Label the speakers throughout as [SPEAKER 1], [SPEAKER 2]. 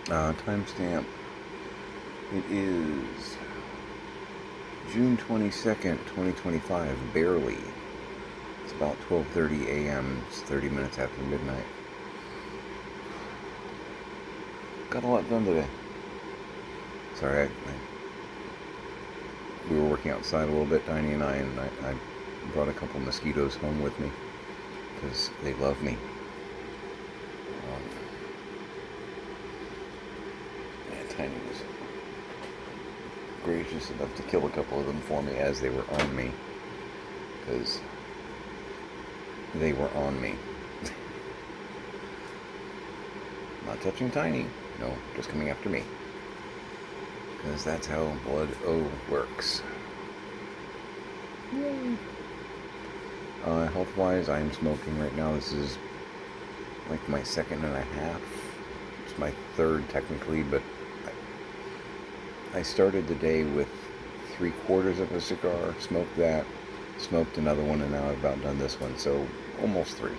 [SPEAKER 1] Timestamp. It is June 22nd, 2025, barely. It's about 12:30 a.m. It's 30 minutes after midnight. Got a lot done today. Sorry, we were working outside a little bit, Tiny and I brought a couple mosquitoes home with me because they love me. Tiny was gracious enough to kill a couple of them for me as they were on me, because they were on me. Not touching Tiny, no, just coming after me, because that's how Blood O works. Yay. Health-wise, I'm smoking right now. This is like my second and a half. It's my third technically, but I started the day with 3/4 of a cigar, smoked that, smoked another one, and now I've about done this one, so almost 3.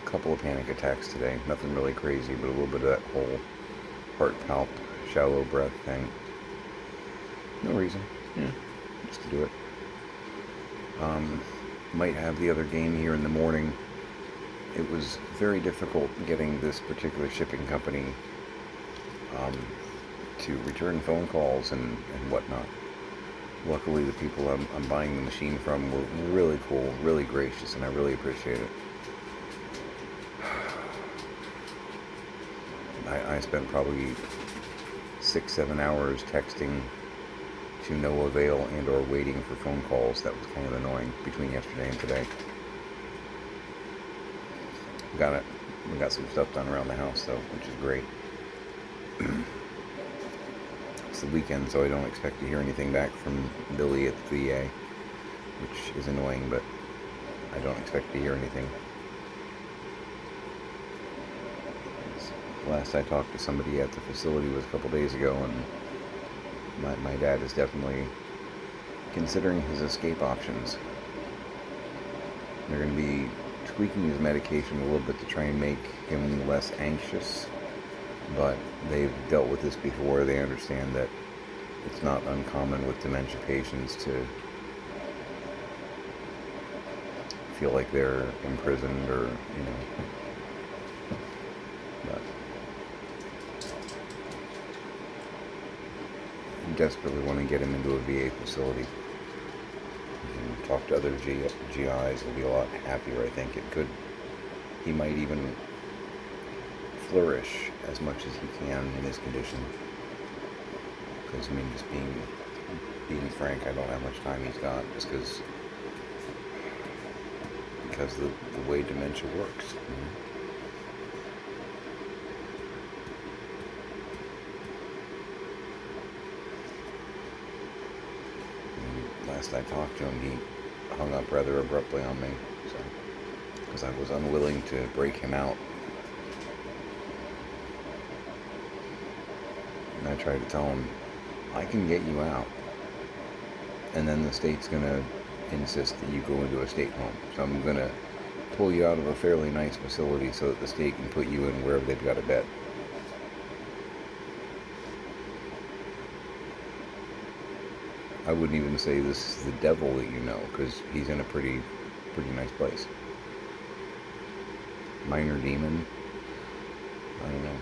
[SPEAKER 1] A couple of panic attacks today, nothing really crazy, but a little bit of that whole heart palp, shallow breath thing. No reason, just to do it. Might have the other game here in the morning. It was very difficult getting this particular shipping company to return phone calls and whatnot. Luckily, the people I'm buying the machine from were really cool, really gracious, and I really appreciate it. I spent probably 6-7 hours texting to no avail and or waiting for phone calls. That was kind of annoying between yesterday and today. We got some stuff done around the house though, which is great. It's the weekend, so I don't expect to hear anything back from Billy at the VA, which is annoying, but I don't expect to hear anything. Last I talked to somebody at the facility was a couple days ago, and my dad is definitely considering his escape options. They're going to be tweaking his medication a little bit to try and make him less anxious, but they've dealt with this before. They understand that it's not uncommon with dementia patients to feel like they're imprisoned or, but I desperately want to get him into a VA facility. And talk to other GIs. He'll be a lot happier, I think. He might even flourish as much as he can in his condition. Because, just being frank, I don't know how much time he's got, just because of the way dementia works. Last I talked to him, he hung up rather abruptly on me, because I was unwilling to break him out. And I tried to tell him, I can get you out, and then the state's going to insist that you go into a state home. So I'm going to pull you out of a fairly nice facility so that the state can put you in wherever they've got a bed. I wouldn't even say this is the devil that you know, because he's in a pretty nice place. Minor demon? I don't know.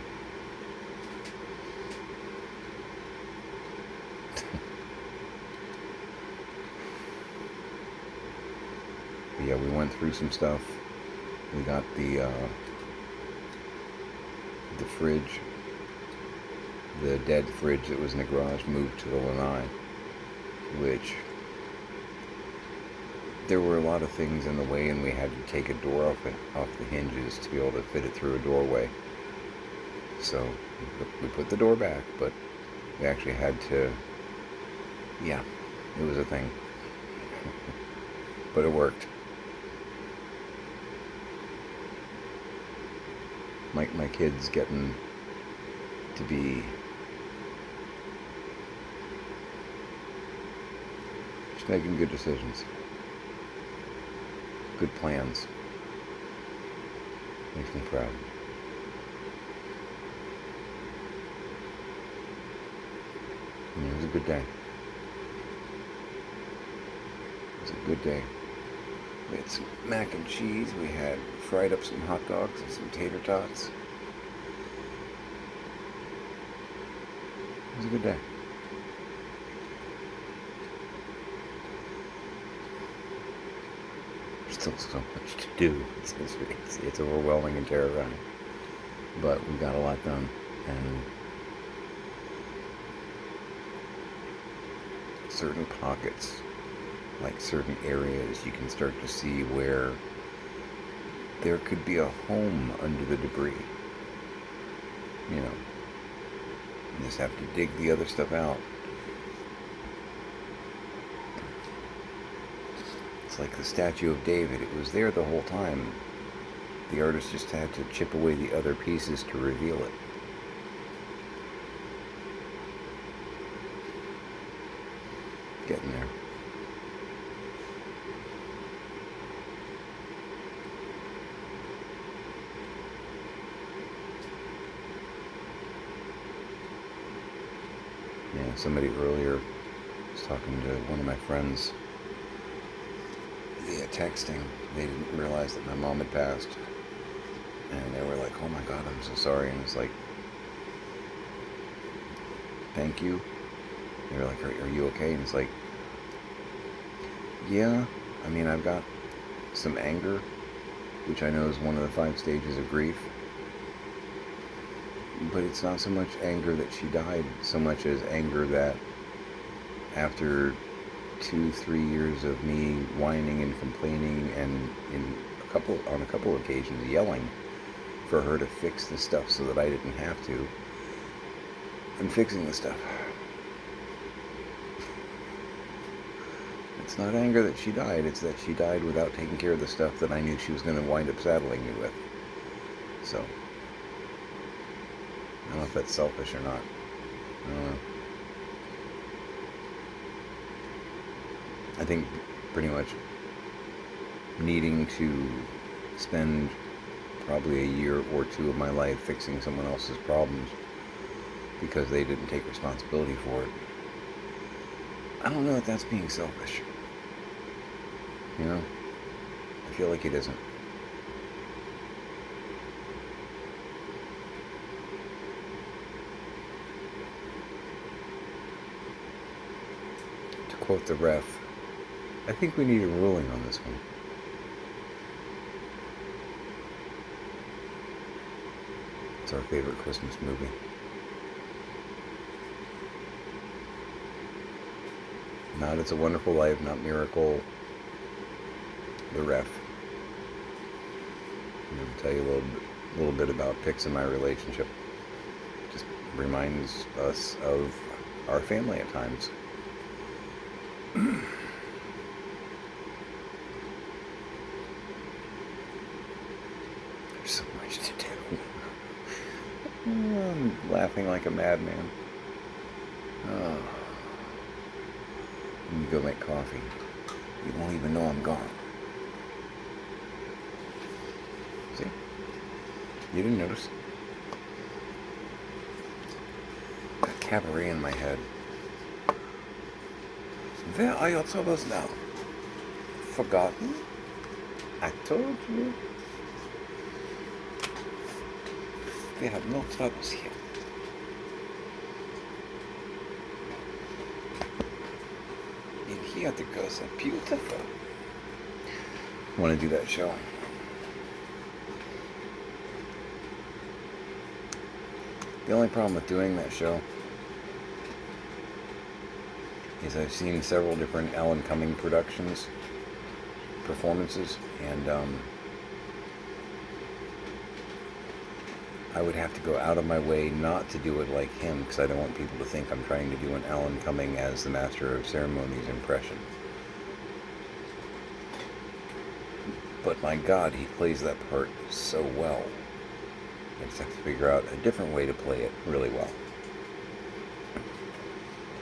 [SPEAKER 1] But yeah, we went through some stuff. We got the fridge, the dead fridge that was in the garage, moved to the lanai, which there were a lot of things in the way, and we had to take a door off the hinges to be able to fit it through a doorway. So we put the door back, but we actually had to, it was a thing. But it worked. My kid's getting to be just making good decisions, good plans. Makes me proud. It was a good day. It was a good day. We had some mac and cheese. We had fried up some hot dogs and some tater tots. It was a good day. There's still so much to do. It's overwhelming and terrifying. But we got a lot done. And certain pockets, like certain areas, you can start to see where there could be a home under the debris. You know, you just have to dig the other stuff out. It's like the statue of David. It was there the whole time. The artist just had to chip away the other pieces to reveal it. Getting there. Yeah, somebody earlier was talking to one of my friends via texting. They didn't realize that my mom had passed. And they were like, oh my God, I'm so sorry. And it's like, thank you. They were like, are you okay? And it's like, yeah, I mean, I've got some anger, which I know is one of the 5 stages of grief. But it's not so much anger that she died, so much as anger that after 2-3 years of me whining and complaining and on a couple occasions yelling for her to fix the stuff so that I didn't have to, I'm fixing the stuff. It's not anger that she died, it's that she died without taking care of the stuff that I knew she was going to wind up saddling me with. So, I don't know if that's selfish or not. I don't know. I think pretty much needing to spend probably a year or 2 of my life fixing someone else's problems because they didn't take responsibility for it. I don't know if that's being selfish. You know? I feel like it isn't. To quote the ref, I think we need a ruling on this one. It's our favorite Christmas movie. Not It's a Wonderful Life, not Miracle. The Ref. I'm going to tell you a little bit about Pix and my relationship. Just reminds us of our family at times. There's so much to do. I'm laughing like a madman. Oh. Let me go make coffee. You won't even know I'm gone. See? You didn't notice? Got cabaret in my head. Where are your troubles now? Forgotten? I told you. We have no troubles here. In here the girls are beautiful. I want to do that show. The only problem with doing that show is I've seen several different Alan Cumming performances, and I would have to go out of my way not to do it like him, because I don't want people to think I'm trying to do an Alan Cumming as the Master of Ceremonies impression. But my God, he plays that part so well. I just have to figure out a different way to play it really well.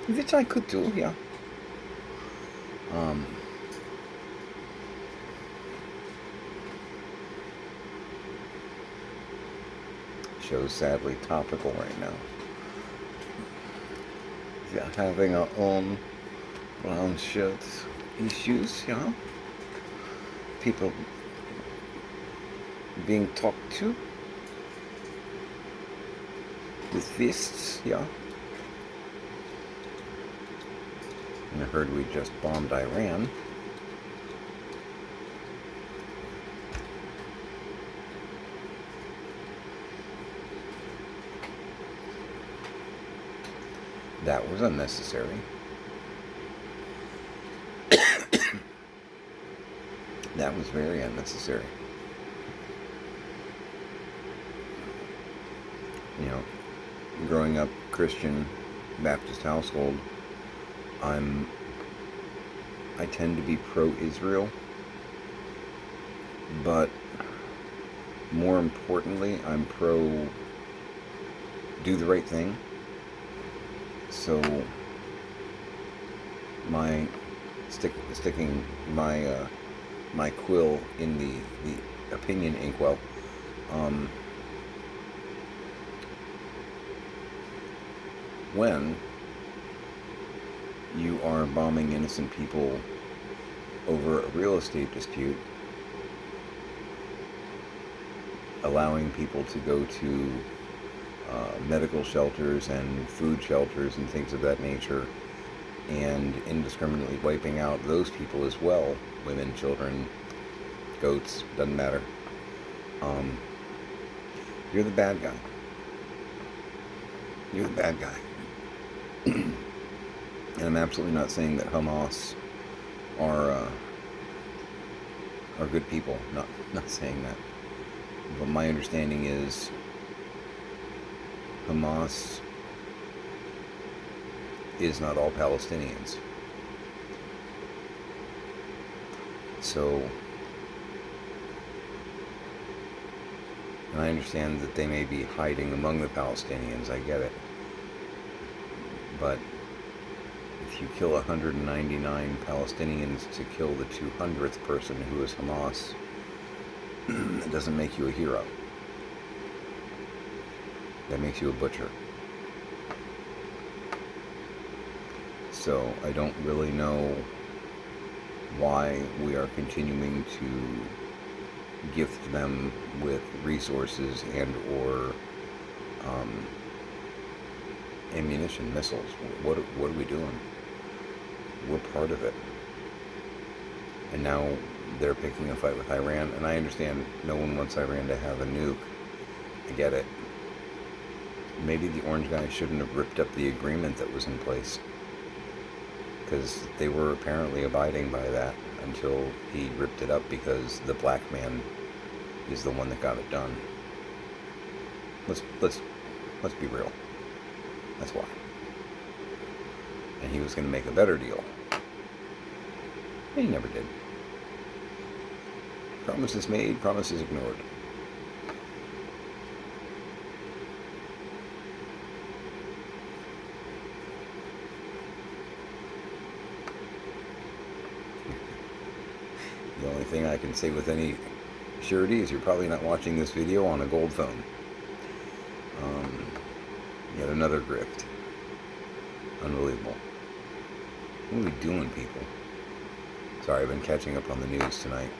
[SPEAKER 1] Which I could do, yeah. show is sadly topical right now. Yeah, having our own brown shirts issues, yeah. People being talked to with fists, yeah. And I heard we just bombed Iran. That was unnecessary. That was very unnecessary. You know, growing up Christian Baptist household, I tend to be pro-Israel, but more importantly, I'm pro do the right thing. So my sticking my quill in the opinion inkwell, when you are bombing innocent people over a real estate dispute, allowing people to go to medical shelters and food shelters and things of that nature, and indiscriminately wiping out those people as well, women, children, goats, doesn't matter. You're the bad guy. You're the bad guy. And I'm absolutely not saying that Hamas are good people. Not saying that. But my understanding is Hamas is not all Palestinians. So, and I understand that they may be hiding among the Palestinians, I get it. But if you kill 199 Palestinians to kill the 200th person who is Hamas, it doesn't make you a hero. That makes you a butcher. So I don't really know why we are continuing to gift them with resources and or ammunition, missiles. What are we doing? We're part of it. And now they're picking a fight with Iran, and I understand no one wants Iran to have a nuke. I get it. Maybe the orange guy shouldn't have ripped up the agreement that was in place, because they were apparently abiding by that until he ripped it up because the black man is the one that got it done. Let's be real. That's why. And he was going to make a better deal. And he never did. Promises made, promises ignored. The only thing I can say with any surety is you're probably not watching this video on a gold phone. Yet another grift. Unbelievable. What are we doing, people? Sorry, I've been catching up on the news tonight.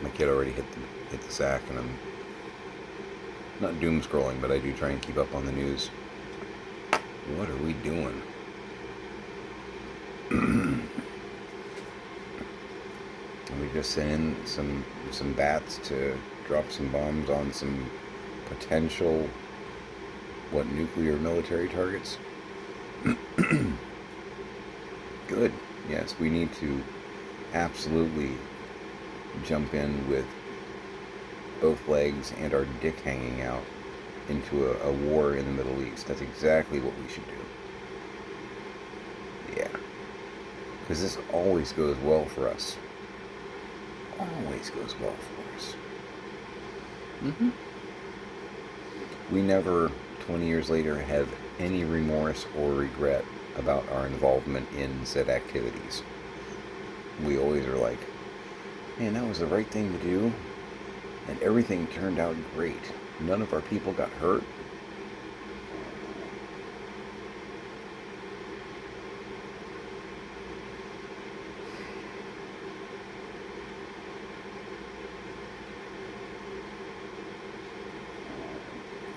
[SPEAKER 1] My kid already hit the sack, and I'm not doom scrolling, but I do try and keep up on the news. What are we doing? We just sent in some bats to drop some bombs on some potential nuclear military targets. Good. Yes, we need to absolutely jump in with both legs and our dick hanging out into a war in the Middle East. That's exactly what we should do. Yeah. Because this always goes well for us. Always goes well for us. We never, 20 years later, have any remorse or regret about our involvement in said activities. We always are like, man, that was the right thing to do, and everything turned out great. None of our people got hurt.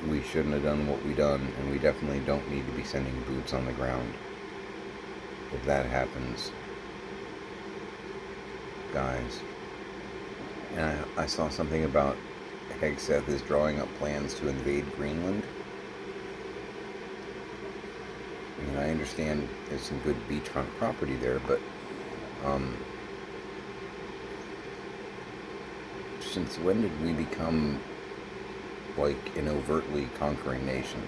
[SPEAKER 1] We shouldn't have done what we done, and we definitely don't need to be sending boots on the ground. If that happens, guys. And I saw something about Hegseth is drawing up plans to invade Greenland. I mean, I understand there's some good beachfront property there, but since when did we become like an overtly conquering nation?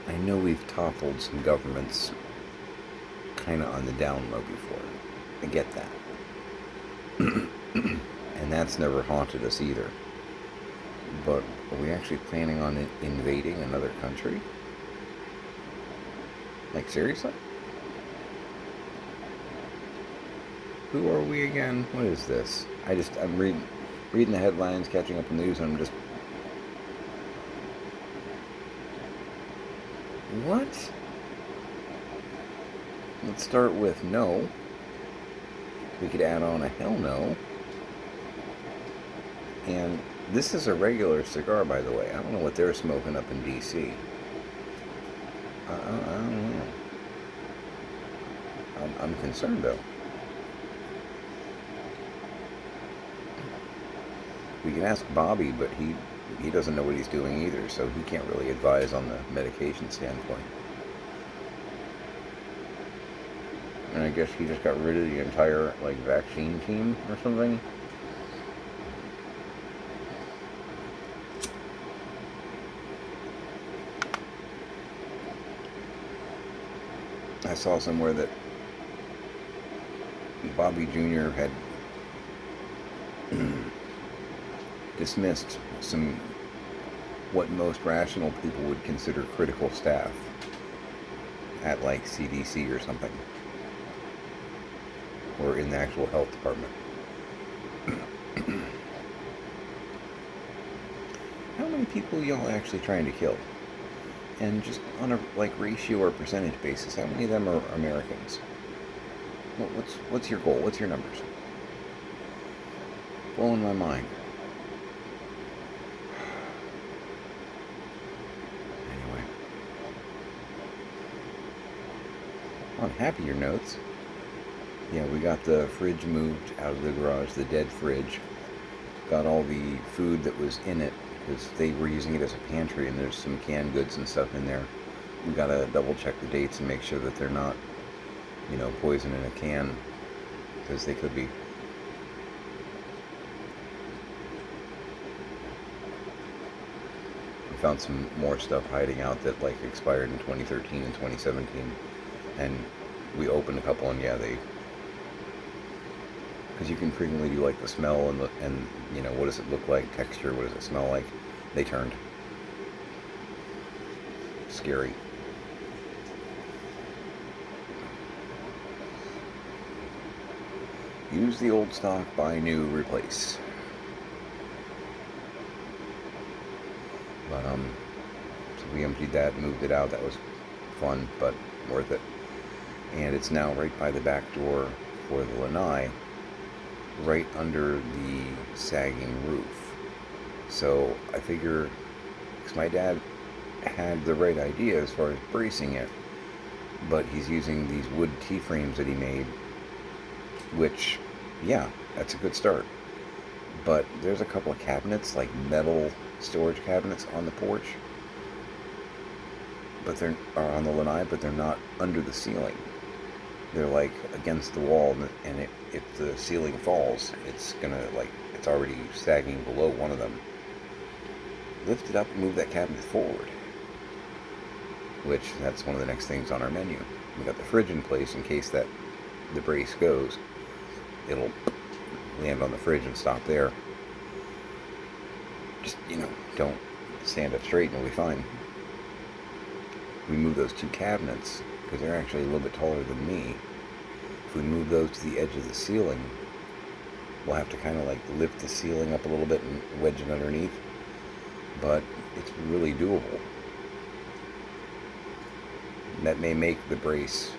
[SPEAKER 1] I know we've toppled some governments kind of on the down low before. I get that. And that's never haunted us either. But are we actually planning on invading another country? Like, seriously? Who are we again? What is this? I'm reading the headlines, catching up on the news, and I'm just... What? Let's start with no. We could add on a hell no. And this is a regular cigar, by the way. I don't know what they're smoking up in D.C. I don't know. I'm concerned, though. We can ask Bobby, but he doesn't know what he's doing either, so he can't really advise on the medication standpoint. And I guess he just got rid of the entire, like, vaccine team or something. I saw somewhere that Bobby Jr. had dismissed some what most rational people would consider critical staff at, like, CDC or something, or in the actual health department. How many people y'all actually trying to kill? And just on a, like, ratio or percentage basis, how many of them are Americans? What's your goal? What's your numbers? Blowing my mind. Anyway. On happier notes, yeah, we got the fridge moved out of the garage, the dead fridge. Got all the food that was in it, because they were using it as a pantry, and there's some canned goods and stuff in there. We gotta double check the dates and make sure that they're not, poison in a can, because they could be. We found some more stuff hiding out that, like, expired in 2013 and 2017, and we opened a couple, and yeah, because you can frequently do, like, the smell and what does it look like, texture, what does it smell like. They turned. Scary. Use the old stock, buy new, replace. But, so we emptied that, moved it out. That was fun, but worth it. And it's now right by the back door for the lanai, right under the sagging roof. So I figure, because my dad had the right idea as far as bracing it, but he's using these wood T-frames that he made, which, yeah, that's a good start. But there's a couple of cabinets, like metal storage cabinets on the porch, but they're on the lanai, but they're not under the ceiling. They're, like, against the wall, and if the ceiling falls, it's gonna, like, it's already sagging below one of them. Lift it up and move that cabinet forward, which that's one of the next things on our menu. We got the fridge in place in case that the brace goes. It'll land on the fridge and stop there. Just, don't stand up straight and it'll be fine. We move those two cabinets, because they're actually a little bit taller than me. If we move those to the edge of the ceiling, We'll have to kind of like lift the ceiling up a little bit and wedge it underneath, but it's really doable. That may make the brace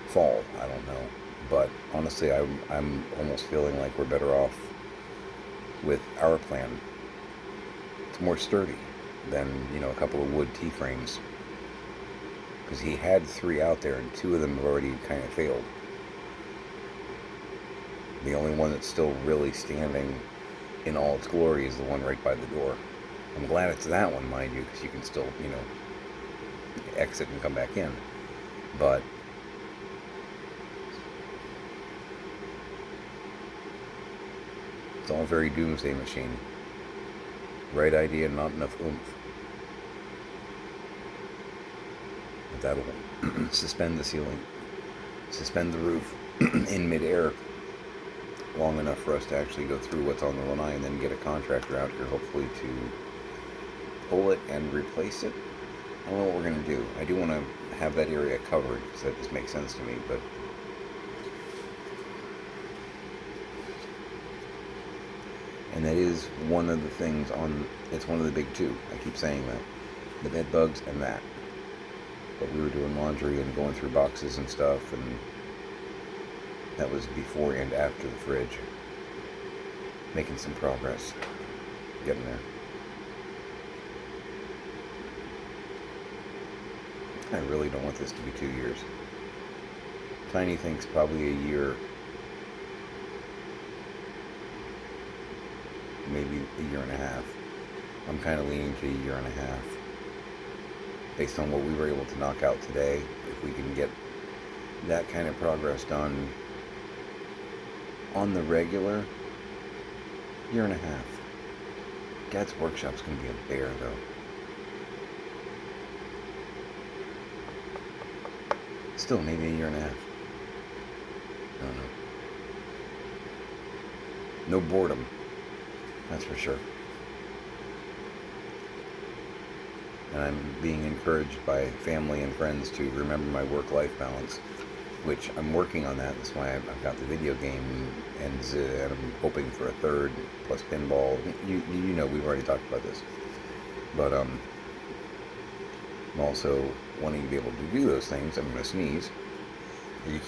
[SPEAKER 1] fall, I don't know. But honestly, I'm almost feeling like we're better off with our plan. It's more sturdy than, a couple of wood T-frames. Because he had 3 out there, and 2 of them have already kind of failed. The only one that's still really standing in all its glory is the one right by the door. I'm glad it's that one, mind you, because you can still, exit and come back in. But it's all very doomsday machine. Right idea, not enough oomph. But that'll suspend the ceiling, suspend the roof in midair long enough for us to actually go through what's on the lanai and then get a contractor out here, hopefully, to pull it and replace it. I don't know what we're going to do. I do want to have that area covered, because that just makes sense to me, but and that is one of the things it's one of the big 2. I keep saying that. The bed bugs and that. But we were doing laundry and going through boxes and stuff, and that was before and after the fridge. Making some progress. Getting there. I really don't want this to be 2 years. Tiny thinks probably a year. Maybe a year and a half. I'm kind of leaning to a year and a half. Based on what we were able to knock out today, if we can get that kind of progress done on the regular, year and a half. Dad's workshop's going to be a bear, though. Still, maybe a year and a half. I don't know. No boredom. That's for sure. And I'm being encouraged by family and friends to remember my work-life balance, which I'm working on that. That's why I've got the video game, and I'm hoping for a 3rd, plus pinball. You know, we've already talked about this. But I'm also wanting to be able to do those things. I'm going to sneeze. You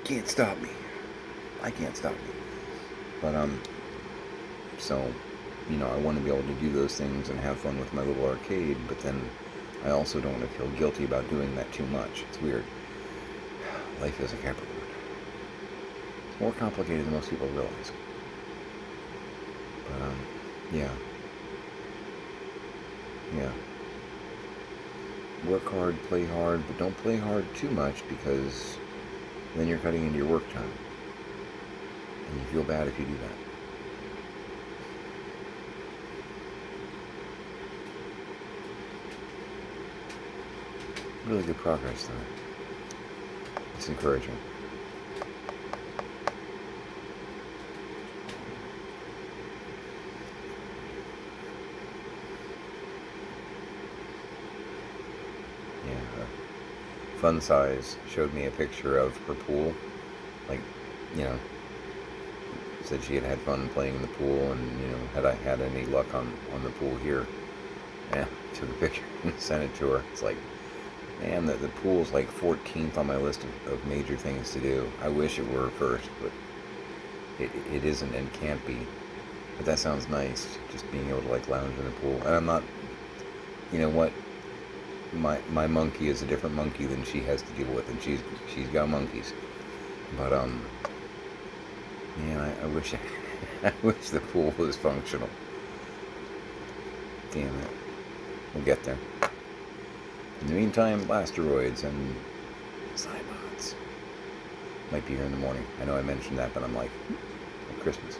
[SPEAKER 1] can't stop me. I can't stop me. But, so, I want to be able to do those things and have fun with my little arcade, but then I also don't want to feel guilty about doing that too much. It's weird. Life is a Capricorn. It's more complicated than most people realize. But, yeah. Yeah. Work hard, play hard, but don't play hard too much, because then you're cutting into your work time. And you feel bad if you do that. Really good progress, though. It's encouraging. Yeah. Fun Size showed me a picture of her pool. Like, said she had had fun playing in the pool, and, had I had any luck on the pool here. Yeah, took a picture and sent it to her. It's like, man, the pool's like 14th on my list of major things to do. I wish it were first, but it isn't and can't be. But that sounds nice, just being able to like lounge in the pool. And I'm not, you know what, my monkey is a different monkey than she has to deal with, and she's got monkeys. But man, I wish I wish the pool was functional. Damn it. We'll get there. In the meantime, Blasteroids and Cybots might be here in the morning. I know I mentioned that, but I'm like Christmas.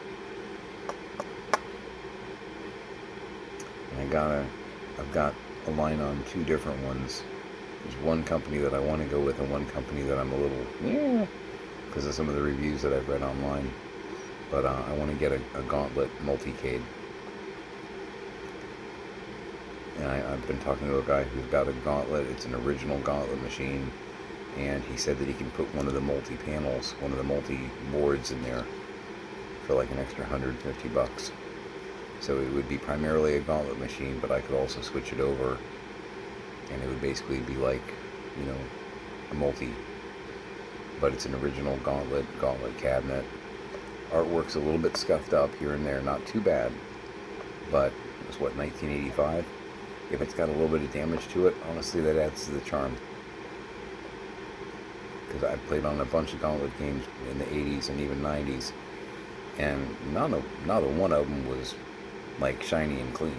[SPEAKER 1] And I've got a line on 2 different ones. There's one company that I want to go with, and one company that I'm a little, because of some of the reviews that I've read online. But I want to get a Gauntlet multicade. And I've been talking to a guy who's got a Gauntlet. It's an original Gauntlet machine. and he said that he can put one of the multi-panels, one of the multi-boards in there for like an extra $150. So it would be primarily a gauntlet machine, but I could also switch it over, and it would basically be like, you know, a multi, but it's an original gauntlet cabinet. Artwork's a little bit scuffed up here and there, not too bad, but it was, what, 1985? If it's got a little bit of damage to it, honestly, that adds to the charm. Because I played on a bunch of gauntlet games in the 80s and even 90s, and not a one of them was like shiny and clean.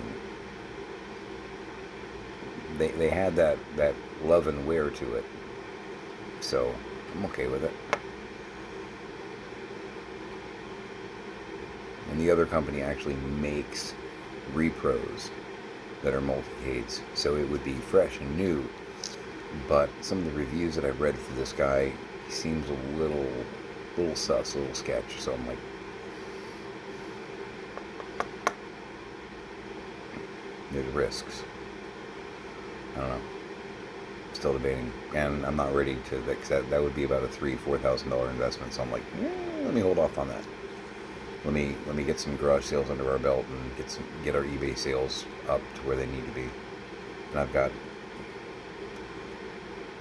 [SPEAKER 1] They had that love and wear to it, so I'm okay with it. And the other company actually makes repros that are multi-cades, so it would be fresh and new. But some of the reviews that I've read for this guy, he seems a little sus, a little sketch. So I'm like, there's risks. I don't know. Still debating, and I'm not ready to. That would be about a $3,000-$4,000 investment. So I'm like, let me hold off on that. Let me get some garage sales under our belt and get our eBay sales up to where they need to be. And I've got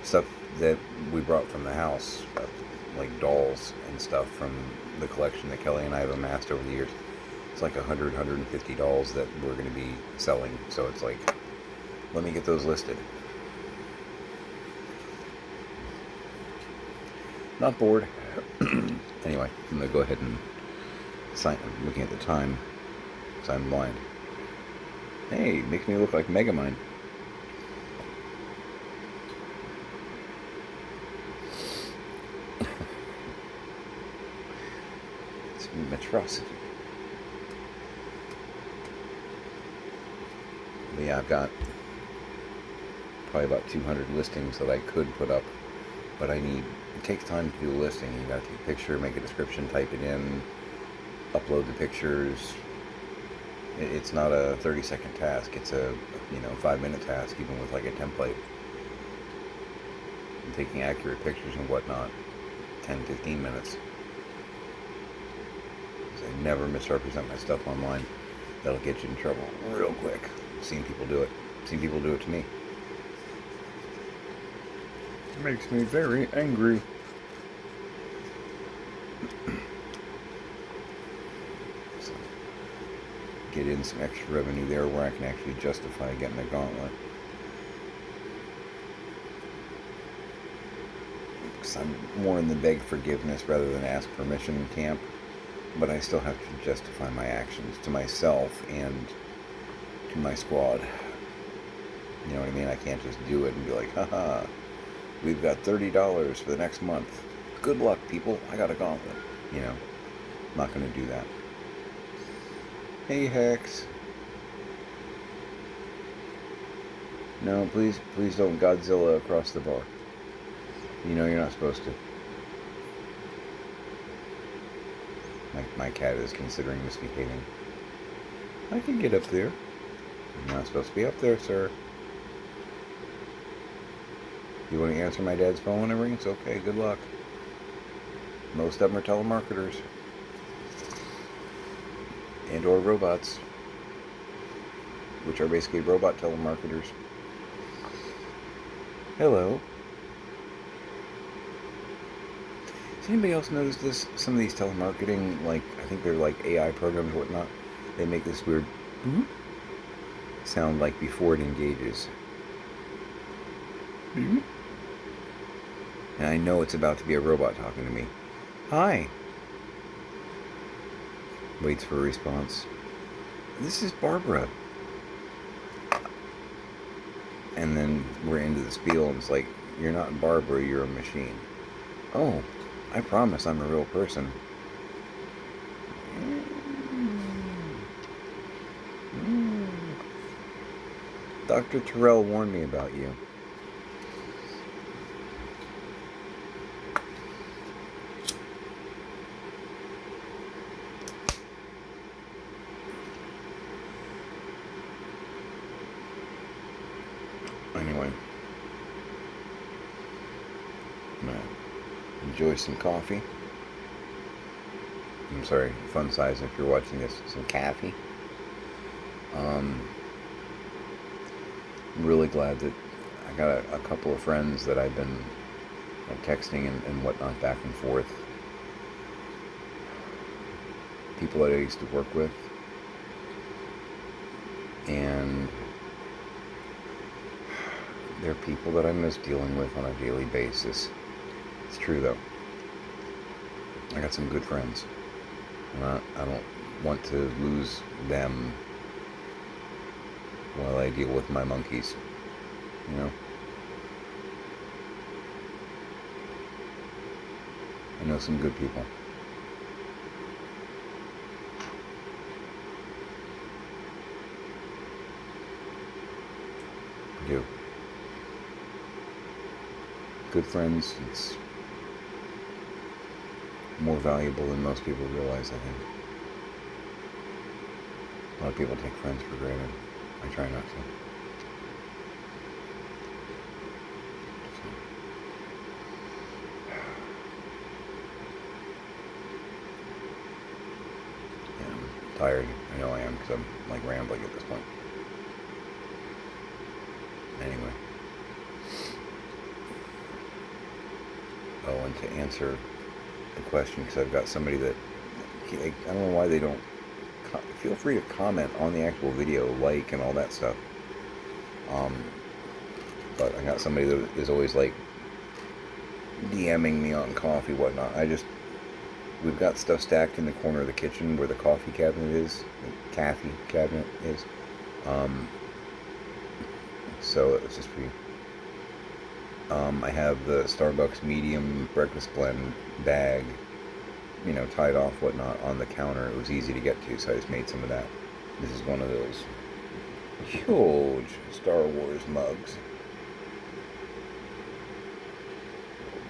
[SPEAKER 1] stuff that we brought from the house, like dolls and stuff from the collection that Kelly and I have amassed over the years. It's like 150 dolls that we're going to be selling. So it's like, let me get those listed. Not bored. Anyway, I'm going to go ahead and sign. I'm looking at the time because I'm blind. Hey, makes me look like Megamind. It's Metrosity. But yeah, I've got probably about 200 listings that I could put up, but it takes time to do a listing. You gotta take a picture, make a description, type it in, upload the pictures. It's not a 30-second task. It's a 5-minute task, even with like a template. And taking accurate pictures and whatnot, 10-15 minutes. I never misrepresent my stuff online. That'll get you in trouble real quick. I've seen people do it. I've seen people do it to me. It makes me very angry. So, get in some extra revenue there where I can actually justify getting a gauntlet. Because I'm more in the beg forgiveness rather than ask permission camp. But I still have to justify my actions to myself and to my squad. You know what I mean? I can't just do it and be like, haha, we've got $30 for the next month. Good luck, people. I got a gauntlet. You know, I'm not going to do that. Hey, Hex. No, please don't Godzilla across the bar. You know you're not supposed to. My cat is considering misbehaving. I can get up there. I'm not supposed to be up there, sir. You want to answer my dad's phone when it rings? Okay, good luck. Most of them are telemarketers. And or robots. Which are basically robot telemarketers. Hello. Does anybody else notice this? Some of these telemarketing, like, I think they're like AI programs or whatnot, they make this weird sound like before it engages. And I know it's about to be a robot talking to me. Hi. Waits for a response. This is Barbara. And then we're into the spiel and it's like, you're not Barbara, you're a machine. Oh, I promise I'm a real person. Dr. Terrell warned me about you. Anyway. enjoy some coffee. I'm sorry, fun size if you're watching this, some coffee. I'm really glad that I got a couple of friends that I've been texting and whatnot back and forth. People that I used to work with. And they're people that I miss dealing with on a daily basis. It's true though. I got some good friends. And I don't want to lose them while I deal with my monkeys. You know? I know some good people. I do. Good friends, it's more valuable than most people realize, I think. A lot of people take friends for granted. I try not to. Yeah, I'm tired. I know I am because I'm like rambling at this point. Anyway. Oh, and to answer the question, because I've got somebody that, I don't know why they don't, feel free to comment on the actual video, like, and all that stuff. But I got somebody that is always like DMing me on coffee, whatnot. We've got stuff stacked in the corner of the kitchen where the coffee cabinet is, the cafe cabinet is. So it's just for you. I have the Starbucks medium breakfast blend bag, tied off, whatnot, on the counter. It was easy to get to, so I just made some of that. This is one of those huge Star Wars mugs.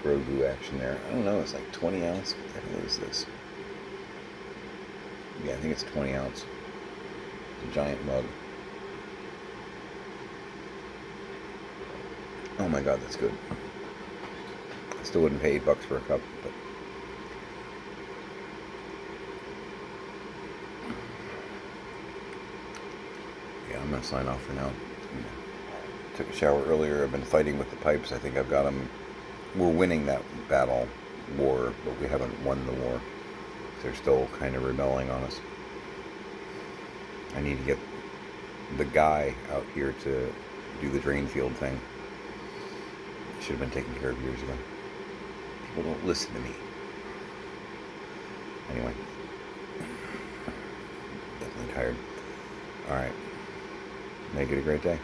[SPEAKER 1] Grogu action there. I don't know, it's like 20 ounce. What the hell is this? Yeah, I think it's 20 ounce. It's a giant mug. Oh my god, that's good. I still wouldn't pay $8 for a cup, but yeah, I'm gonna sign off for now. Took a shower earlier. I've been fighting with the pipes. I think I've got them. We're winning that war, but we haven't won the war. They're still kind of rebelling on us. I need to get the guy out here to do the drain field thing. Should have been taken care of years ago. People don't listen to me. Anyway. Definitely tired. Alright. Make it a great day.